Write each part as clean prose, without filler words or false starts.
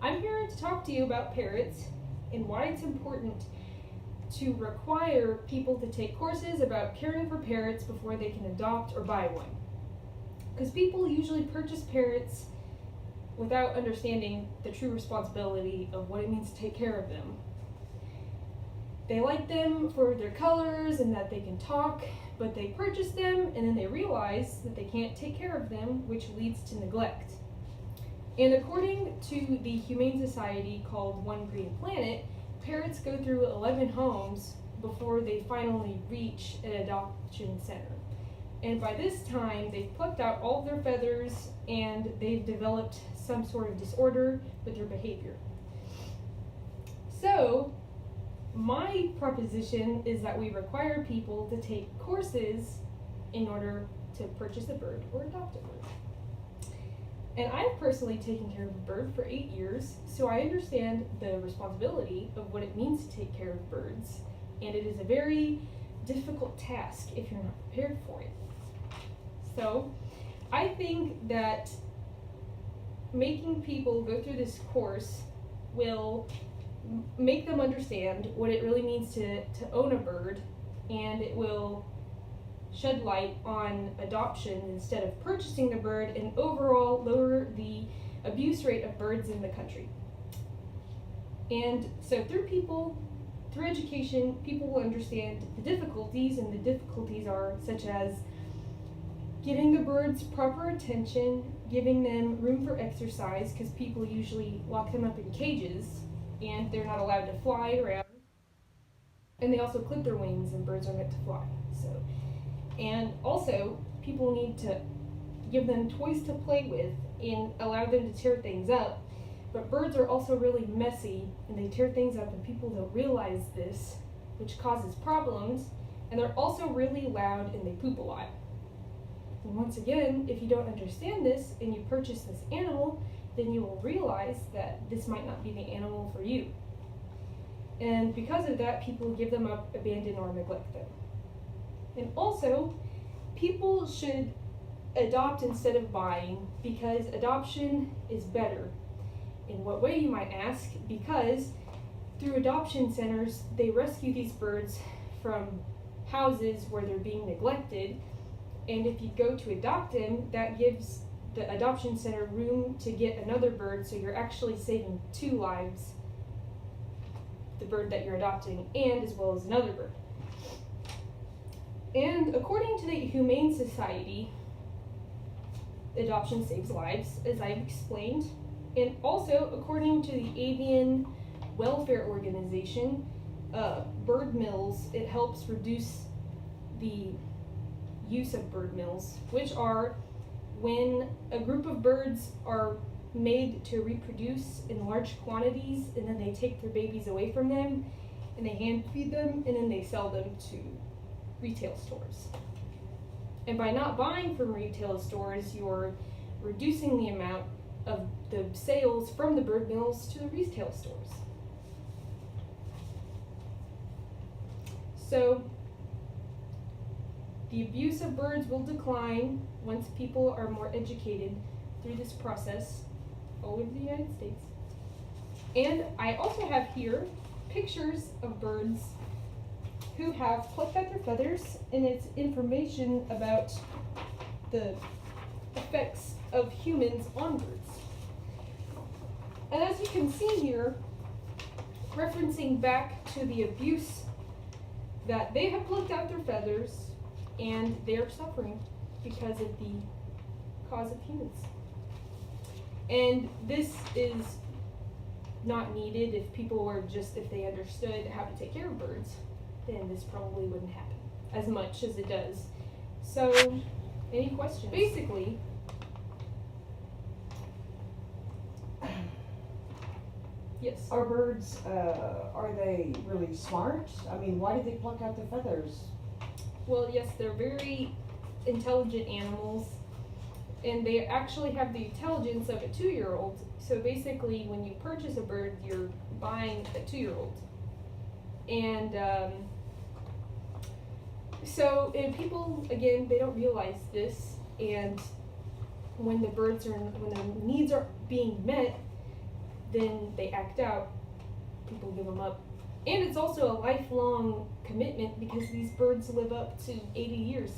I'm here to talk to you about parrots and why it's important to require people to take courses about caring for parrots before they can adopt or buy one. Because people usually purchase parrots without understanding the true responsibility of what it means to take care of them. They like them for their colors and that they can talk, but they purchase them and then they realize that they can't take care of them, which leads to neglect. And according to the Humane Society called One Green Planet, parrots go through 11 homes before they finally reach an adoption center. And by this time, they've plucked out all of their feathers and they've developed some sort of disorder with their behavior. So, my proposition is that we require people to take courses in order to purchase a bird or adopt a bird. And I've personally taken care of a bird for 8 years, so I understand the responsibility of what it means to take care of birds, and it is a very difficult task if you're not prepared for it. So, I think that making people go through this course will make them understand what it really means to own a bird, and it will shed light on adoption instead of purchasing the bird, and overall lower the abuse rate of birds in the country. And so through education, people will understand the difficulties, and the difficulties are such as giving the birds proper attention, giving them room for exercise, because people usually lock them up in cages and they're not allowed to fly around. And they also clip their wings, and birds are meant to fly. And also, people need to give them toys to play with and allow them to tear things up. But birds are also really messy, and they tear things up, and people don't realize this, which causes problems. And they're also really loud, and they poop a lot. And once again, if you don't understand this and you purchase this animal, then you will realize that this might not be the animal for you. And because of that, people give them up, abandon, or neglect them. And also, people should adopt instead of buying, because adoption is better. In what way, you might ask? Because through adoption centers, they rescue these birds from houses where they're being neglected. And if you go to adopt them, that gives the adoption center room to get another bird, so you're actually saving 2 lives, the bird that you're adopting and as well as another bird. And according to the Humane Society, adoption saves lives, as I've explained. And also, according to the Avian Welfare Organization, bird mills, it helps reduce the use of bird mills, which are when a group of birds are made to reproduce in large quantities, and then they take their babies away from them, and they hand feed them, and then they sell them to retail stores. And by not buying from retail stores, you're reducing the amount of the sales from the bird mills to the retail stores. So the abuse of birds will decline once people are more educated through this process all over the United States. And I also have here pictures of birds who have plucked out their feathers, and it's information about the effects of humans on birds. And as you can see here, referencing back to the abuse, that they have plucked out their feathers and they are suffering because of the cause of humans. And this is not needed. If they understood how to take care of birds, then this probably wouldn't happen as much as it does. So, any questions? Basically, yes. Are birds, are they really smart? I mean, why do they pluck out their feathers? Well, yes, they're very intelligent animals, and they actually have the intelligence of a 2-year-old. So basically, when you purchase a bird, you're buying a 2-year-old. And and people, again, they don't realize this, and when the needs are being met, then they act out, people give them up. And it's also a lifelong commitment because these birds live up to 80 years.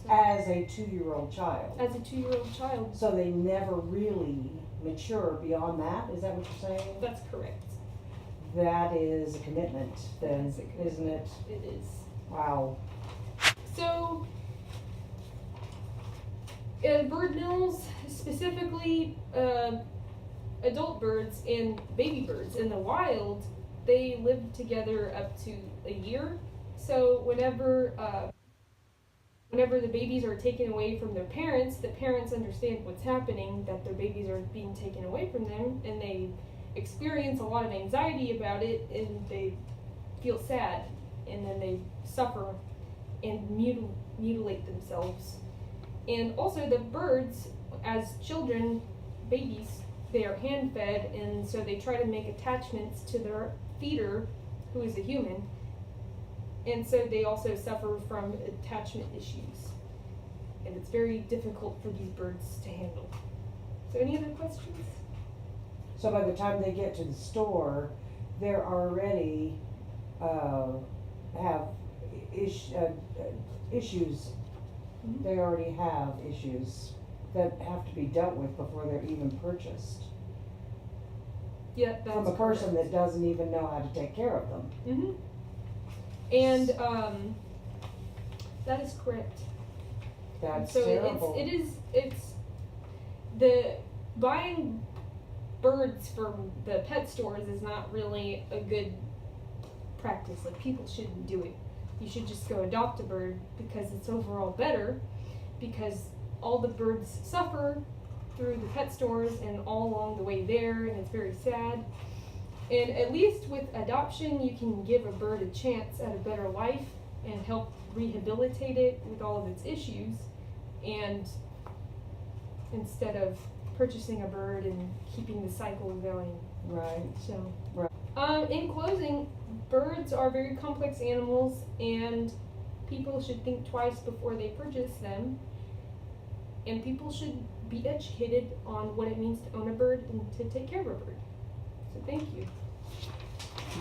So, As a 2-year-old child. as a 2-year-old child. So they never really mature beyond that, is that what you're saying? That's correct. That is a commitment then, That's a commitment. isn't it? It is. Wow. So, bird mills, specifically adult birds and baby birds in the wild, they live together up to a year. So whenever the babies are taken away from their parents, the parents understand what's happening, that their babies are being taken away from them, and they experience a lot of anxiety about it, and they feel sad, and then they suffer and mutilate themselves. And also the birds, as children, babies, they are hand fed, and so they try to make attachments to their feeder, who is a human, and so they also suffer from attachment issues. And it's very difficult for these birds to handle. So any other questions? So by the time they get to the store, they're already, have issues. Mhm. They already have issues that have to be dealt with before they're even purchased. Yeah, that's From a person that doesn't even know how to take care of them. Mm-hmm. And that is correct. That's So terrible. it's the buying birds from the pet stores is not really a good practice. Like, people shouldn't do it. You should just go adopt a bird because it's overall better, because all the birds suffer through the pet stores and all along the way there, and it's very sad. And at least with adoption, you can give a bird a chance at a better life and help rehabilitate it with all of its issues, and instead of purchasing a bird and keeping the cycle going. Right. So, Right. in closing, birds are very complex animals, and people should think twice before they purchase them. And people should be educated on what it means to own a bird and to take care of a bird. So thank you.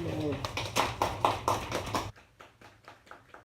Right.